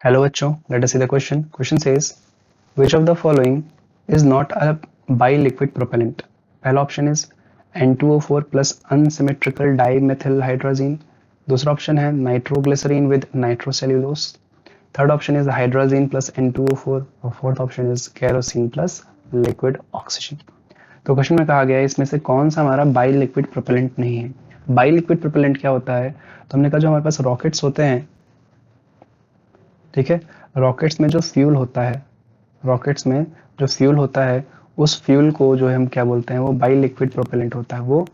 Hello बच्चों, let us see the question. Question says, which of the following is not a biliquid propellant? पहला option is N2O4 plus unsymmetrical dimethylhydrazine. दूसरा option है nitroglycerin with nitrocellulose. Third option is hydrazine plus N2O4 और fourth option is kerosene plus liquid oxygen. तो question में कहा गया है इसमें से कौन सा हमारा बाई लिक्विड प्रोपेलेंट नहीं है. बाई लिक्विड प्रोपेलेंट क्या होता है? तो हमने कहा जो हमारे पास रॉकेट्स होते हैं, ठीक है, रॉकेट्स में जो फ्यूल होता है, रॉकेट्स में जो फ्यूल होता है उस फ्यूल को जो है हम क्या बोलते हैं, वो बाई लिक्विड प्रोपेलेंट होता है. वो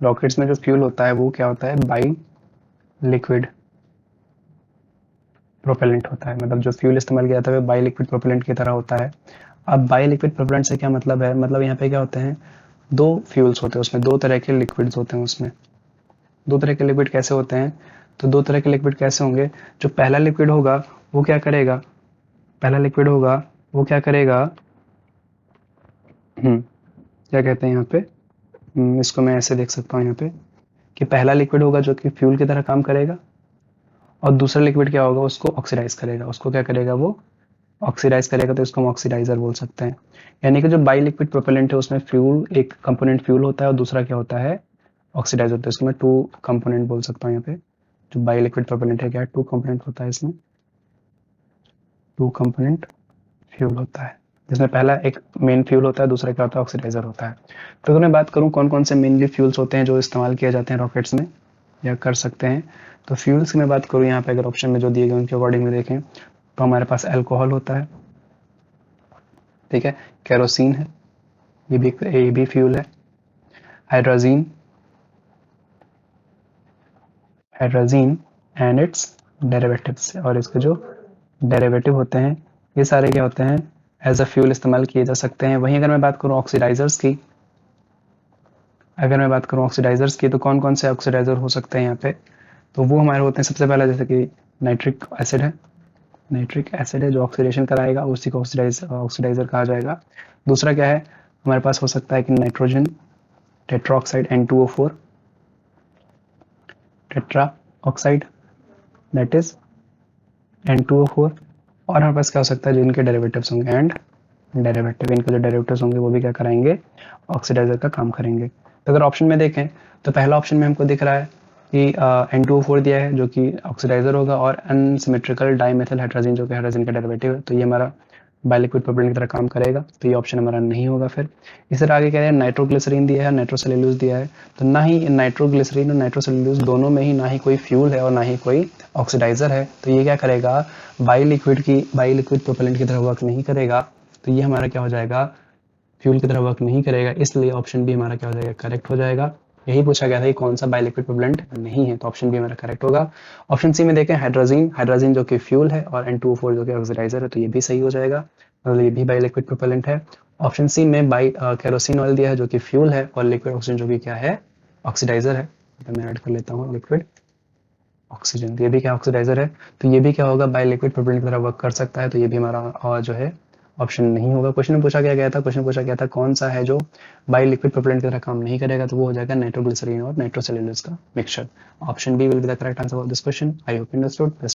रॉकेट्स में जो फ्यूल होता है वो क्या होता है, बाई लिक्विड प्रोपेलेंट होता है. मतलब जो फ्यूल इस्तेमाल किया जाता है वो बाई लिक्विड प्रोपेलेंट की तरह होता है. अब बाई लिक्विड प्रोपेलेंट से क्या मतलब है, मतलब यहाँ पे क्या होते हैं, दो फ्यूल्स होते हैं उसमें, दो तरह के लिक्विड्स होते हैं उसमें. दो तरह के लिक्विड कैसे होते हैं, तो दो तरह के लिक्विड कैसे होंगे, जो पहला लिक्विड होगा वो क्या करेगा, पहला लिक्विड होगा वो क्या करेगा, क्या कहते हैं यहाँ पे, इसको मैं ऐसे देख सकता हूँ यहाँ पे कि पहला लिक्विड होगा जो कि फ्यूल की तरह काम करेगा और दूसरा लिक्विड क्या होगा, उसको ऑक्सीडाइज करेगा. उसको क्या करेगा, वो ऑक्सीडाइज करेगा, तो इसको हम ऑक्सीडाइजर बोल सकते हैं. यानी कि जो बाई लिक्विड प्रोपेलेंट है उसमें फ्यूल, एक कंपोनेंट फ्यूल होता है और दूसरा क्या होता है, ऑक्सीडाइजर होता है. इसको मैं टू कंपोनेंट बोल सकता हूँ यहाँ पे. जो बाई लिक्विड प्रोपेलेंट है क्या, टू कंपोनेंट होता है इसमें, टू कंपोनेंट फ्यूल होता है जिसमें पहला एक मेन फ्यूल होता है, दूसरा क्या होता है, ऑक्सीडाइजर होता है. तो अगर मैं बात करूं कौन कौन से मेनली फ्यूल्स होते हैं जो इस्तेमाल किए जाते हैं रॉकेट्स में या कर सकते हैं, तो फ्यूल्स की मैं बात करूं यहाँ पे अगर ऑप्शन में जो दिए गए उनके अकॉर्डिंग में देखें तो हमारे पास अल्कोहल होता है, ठीक है, केरोसिन है, ये भी फ्यूल है, hydrazine, hydrazine and it's derivatives, और इसके जो डेरिवेटिव होते हैं ये सारे क्या होते हैं, एज अ फ्यूल इस्तेमाल किए जा सकते हैं. वहीं अगर मैं बात करूं ऑक्सीडाइजर्स की, अगर मैं बात करूं ऑक्सीडाइजर्स की, तो कौन कौन से ऑक्सीडाइजर हो सकते हैं यहाँ पे, तो वो हमारे होते हैं सबसे पहला जैसे कि नाइट्रिक एसिड है, नाइट्रिक एसिड है जो ऑक्सीडेशन कराएगा, उसी को ऑक्सीडाइजर कहा जाएगा. दूसरा क्या है हमारे पास, हो सकता है कि nitrogen tetroxide N2O4, tetra oxide that is N2O4. और हमारे पास क्या हो सकता है, जो इनके डेरिवेटिव्स होंगे एंड डेरिवेटिव, इनके जो डेरिवेटिव्स होंगे वो भी क्या कराएंगे, ऑक्सीडाइजर का काम करेंगे. तो अगर ऑप्शन में देखें तो पहला ऑप्शन में हमको दिख रहा है कि N2O4 दिया है जो कि ऑक्सीडाइजर होगा, और अनसिमेट्रिकल डाइमेथिल हाइड्रोजन जो कि हाइड्रोजन का डेरिवेटिव है, तो ये हमारा बायोलिक्विड प्रोपेलेंट की तरह काम करेगा, तो ये ऑप्शन हमारा नहीं होगा. फिर इस तरह आगे कह रहे हैं नाइट्रोग्लिसरीन दिया है, नाइट्रोसेल्यूलोज दिया है, तो ना ही नाइट्रोग्लिसरीन और नाइट्रोसेल्यूलोज दोनों में ही ना ही कोई फ्यूल है और ना ही कोई ऑक्सीडाइजर है, तो ये क्या करेगा, बायोलिक्विड प्रोपेलेंट की तरह वर्क नहीं करेगा. तो ये हमारा क्या हो जाएगा, फ्यूल की तरह वर्क नहीं करेगा, इसलिए ऑप्शन बी हमारा क्या हो जाएगा, करेक्ट हो जाएगा. यही पूछा गया था कि कौन सा बायोलिक्विड प्रोपेलेंट नहीं है, तो ऑप्शन बी हमारा करेक्ट होगा. ऑप्शन सी में देखें हाइड्रोजीन, हाइड्रोजीन जो कि फ्यूल है, और N2O4 जो कि ऑक्सीडाइजर है, तो ये भी सही हो जाएगा, मतलब ये भी बायोलिक्विड प्रोपेलेंट है. ऑप्शन सी में केरोसिन ऑयल दिया है जो कि फ्यूल है, और लिक्विड ऑक्सीजन जो कि क्या है, ऑक्सीडाइजर है. तो मैं ऐड कर लेता हूँ लिक्विड ऑक्सीजन, ये भी क्या ऑक्सीडाइजर है, तो ये भी क्या होगा, बायोलिक्विड प्रोपेलेंट की तरह वर्क कर सकता है, तो ये भी हमारा जो है ऑप्शन नहीं होगा. क्वेश्चन में पूछा गया था, क्वेश्चन पूछा गया था कौन सा है जो बायोलिक्विड प्रोपेलेंट की तरह काम नहीं करेगा, तो वो हो जाएगा नाइट्रोग्लिसरीन और नाइट्रोसेल्यूलोज का mixture. Option B will be the correct answer of this question. I hope you understood.